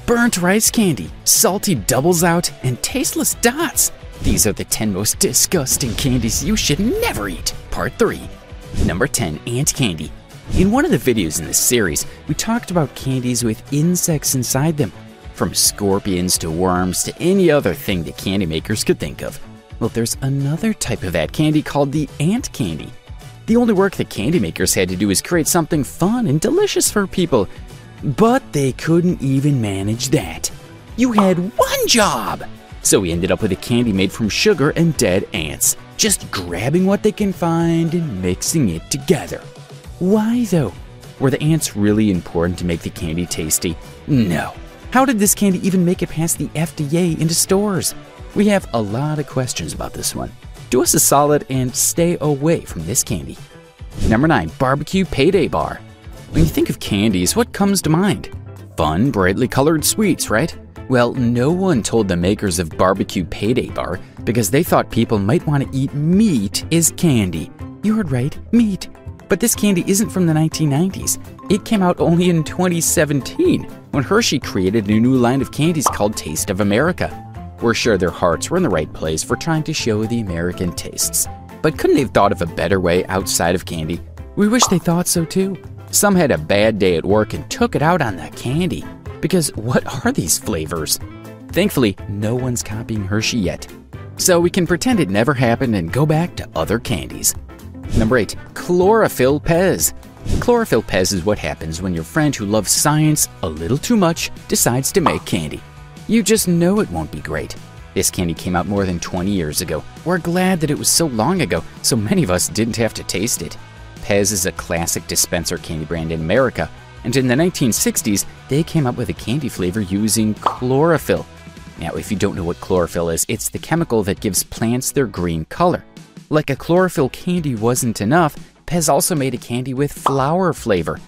burnt rice candy, salty doubles out, and tasteless dots. These are the 10 most disgusting candies you should never eat. Part 3. Number 10. Ant candy. In one of the videos in this series, we talked about candies with insects inside them. From scorpions to worms to any other thing the candy makers could think of. Well, there's another type of that candy called the ant candy. The only work the candy makers had to do is create something fun and delicious for people. But they couldn't even manage that. You had one job! So we ended up with a candy made from sugar and dead ants, just grabbing what they can find and mixing it together. Why though? Were the ants really important to make the candy tasty? No. How did this candy even make it past the FDA into stores? We have a lot of questions about this one. Do us a solid and stay away from this candy. Number 9. Barbecue Payday Bar. When you think of candies, what comes to mind? Fun, brightly colored sweets, right? Well, no one told the makers of Barbecue Payday Bar because they thought people might want to eat meat as candy. You heard right, meat. But this candy isn't from the 1990s. It came out only in 2017 when Hershey created a new line of candies called Taste of America. We're sure their hearts were in the right place for trying to show the American tastes. But couldn't they have thought of a better way outside of candy? We wish they thought so too. Some had a bad day at work and took it out on the candy. Because what are these flavors? Thankfully, no one's copying Hershey yet. So we can pretend it never happened and go back to other candies. Number 8. Chlorophyll Pez. Chlorophyll Pez is what happens when your friend who loves science a little too much decides to make candy. You just know it won't be great. This candy came out more than 20 years ago. We're glad that it was so long ago, so many of us didn't have to taste it. Pez is a classic dispenser candy brand in America, and in the 1960s, they came up with a candy flavor using chlorophyll. Now, if you don't know what chlorophyll is, it's the chemical that gives plants their green color. Like a chlorophyll candy wasn't enough, Pez also made a candy with flower flavor.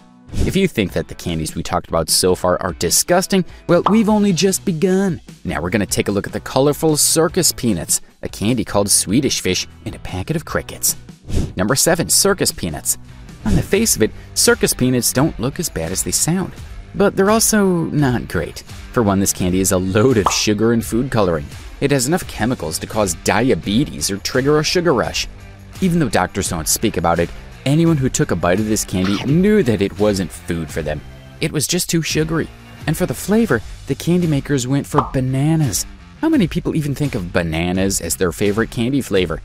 If you think that the candies we talked about so far are disgusting, well, we've only just begun. Now we're going to take a look at the colorful circus peanuts, a candy called Swedish fish in a packet of crickets. Number 7. Circus peanuts. On the face of it, circus peanuts don't look as bad as they sound. But they're also not great. For one, this candy is a load of sugar and food coloring. It has enough chemicals to cause diabetes or trigger a sugar rush. Even though doctors don't speak about it, anyone who took a bite of this candy knew that it wasn't food for them. It was just too sugary. And for the flavor, the candy makers went for bananas. How many people even think of bananas as their favorite candy flavor?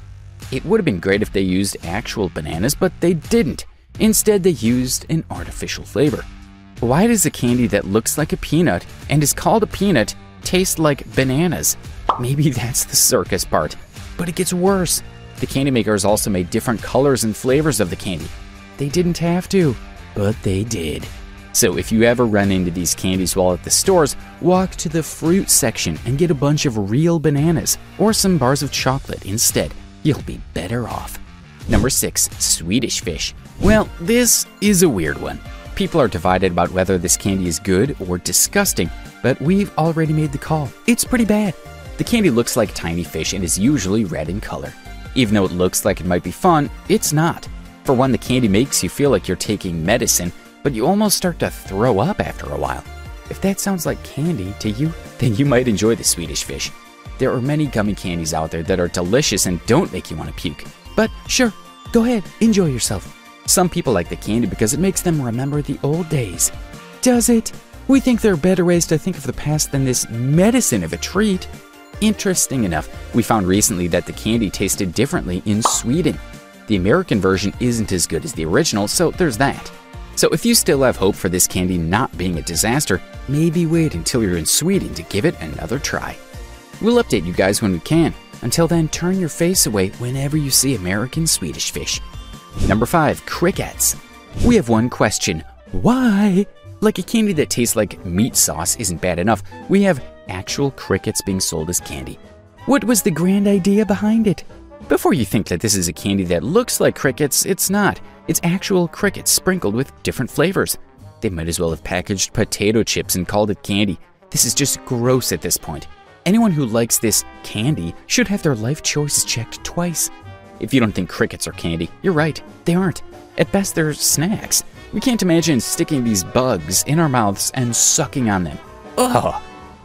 It would have been great if they used actual bananas, but they didn't. Instead, they used an artificial flavor. Why does a candy that looks like a peanut and is called a peanut taste like bananas? Maybe that's the circus part. But it gets worse. The candy makers also made different colors and flavors of the candy. They didn't have to, but they did. So if you ever run into these candies while at the stores, walk to the fruit section and get a bunch of real bananas or some bars of chocolate instead. You'll be better off. Number 6. Swedish fish. Well, this is a weird one. People are divided about whether this candy is good or disgusting, but we've already made the call. It's pretty bad. The candy looks like tiny fish and is usually red in color. Even though it looks like it might be fun, it's not. For one, the candy makes you feel like you're taking medicine, but you almost start to throw up after a while. If that sounds like candy to you, then you might enjoy the Swedish fish. There are many gummy candies out there that are delicious and don't make you want to puke. But sure, go ahead, enjoy yourself. Some people like the candy because it makes them remember the old days. Does it? We think there are better ways to think of the past than this medicine of a treat. Interesting enough, we found recently that the candy tasted differently in Sweden. The American version isn't as good as the original, so there's that. So if you still have hope for this candy not being a disaster, maybe wait until you're in Sweden to give it another try. We'll update you guys when we can. Until then, turn your face away whenever you see American Swedish fish. Number 5. Crickets. We have one question. Why? Like a candy that tastes like meat sauce isn't bad enough, we have actual crickets being sold as candy. What was the grand idea behind it? Before you think that this is a candy that looks like crickets, it's not. It's actual crickets sprinkled with different flavors. They might as well have packaged potato chips and called it candy. This is just gross at this point. Anyone who likes this candy should have their life choices checked twice. If you don't think crickets are candy, you're right, they aren't. At best, they're snacks. We can't imagine sticking these bugs in our mouths and sucking on them. Ugh.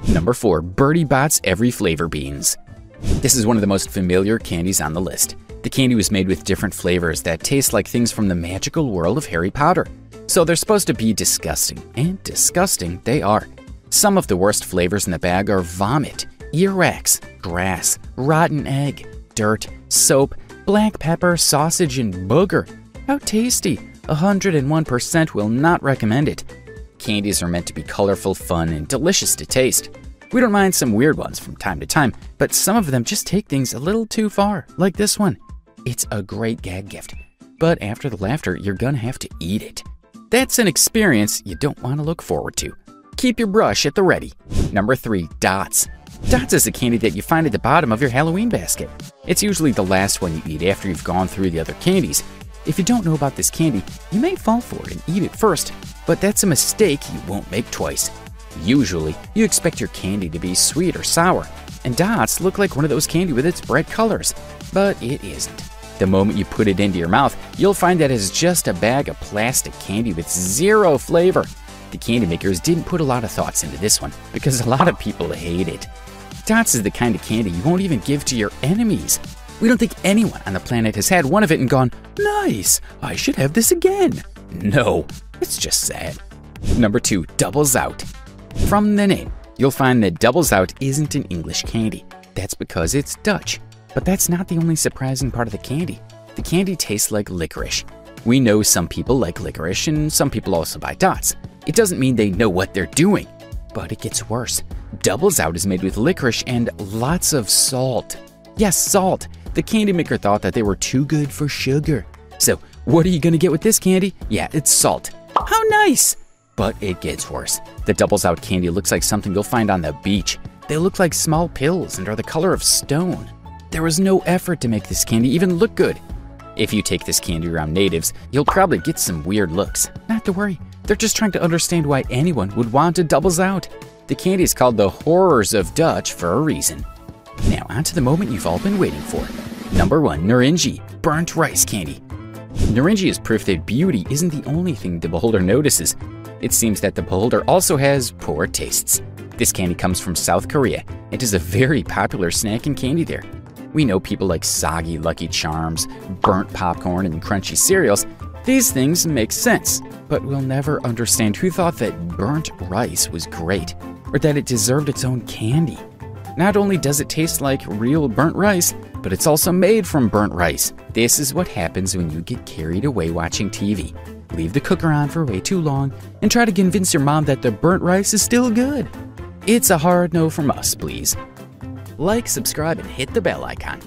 Number 4, Birdie Bot's Every Flavor Beans. This is one of the most familiar candies on the list. The candy was made with different flavors that taste like things from the magical world of Harry Potter. So they're supposed to be disgusting, and disgusting they are. Some of the worst flavors in the bag are vomit, earwax, grass, rotten egg, dirt, soap, black pepper, sausage, and booger. How tasty! 101% will not recommend it. Candies are meant to be colorful, fun, and delicious to taste. We don't mind some weird ones from time to time, but some of them just take things a little too far, like this one. It's a great gag gift, but after the laughter, you're gonna have to eat it. That's an experience you don't want to look forward to. Keep your brush at the ready. Number 3, Dots. Dots is a candy that you find at the bottom of your Halloween basket. It's usually the last one you eat after you've gone through the other candies. If you don't know about this candy, you may fall for it and eat it first, but that's a mistake you won't make twice. Usually, you expect your candy to be sweet or sour, and Dots look like one of those candy with its bright colors, but it isn't. The moment you put it into your mouth, you'll find that it's just a bag of plastic candy with zero flavor. The candy makers didn't put a lot of thoughts into this one because a lot of people hate it. Dots is the kind of candy you won't even give to your enemies. We don't think anyone on the planet has had one of it and gone, "Nice, I should have this again." No, it's just sad. Number 2, Doubles Out. From the name, you'll find that Doubles Out isn't an English candy. That's because it's Dutch. But that's not the only surprising part of the candy. The candy tastes like licorice. We know some people like licorice and some people also buy Dots. It doesn't mean they know what they're doing. But it gets worse. Doubles Out is made with licorice and lots of salt. Yes, salt. The candy maker thought that they were too good for sugar. So what are you gonna get with this candy? Yeah, it's salt. How nice! But it gets worse. The Doubles Out candy looks like something you'll find on the beach. They look like small pills and are the color of stone. There was no effort to make this candy even look good. If you take this candy around natives, you'll probably get some weird looks. Not to worry, they're just trying to understand why anyone would want a Doubles Out. The candy is called the Horrors of Dutch for a reason. Now on to the moment you've all been waiting for. Number 1, Narinji, burnt rice candy. Narinji is proof that beauty isn't the only thing the beholder notices. It seems that the beholder also has poor tastes. This candy comes from South Korea. It is a very popular snack and candy there. We know people like soggy Lucky Charms, burnt popcorn, and crunchy cereals. These things make sense, but we'll never understand who thought that burnt rice was great, or that it deserved its own candy. Not only does it taste like real burnt rice, but it's also made from burnt rice. This is what happens when you get carried away watching TV. Leave the cooker on for way too long, and try to convince your mom that the burnt rice is still good. It's a hard no from us, please. Like, subscribe, and hit the bell icon.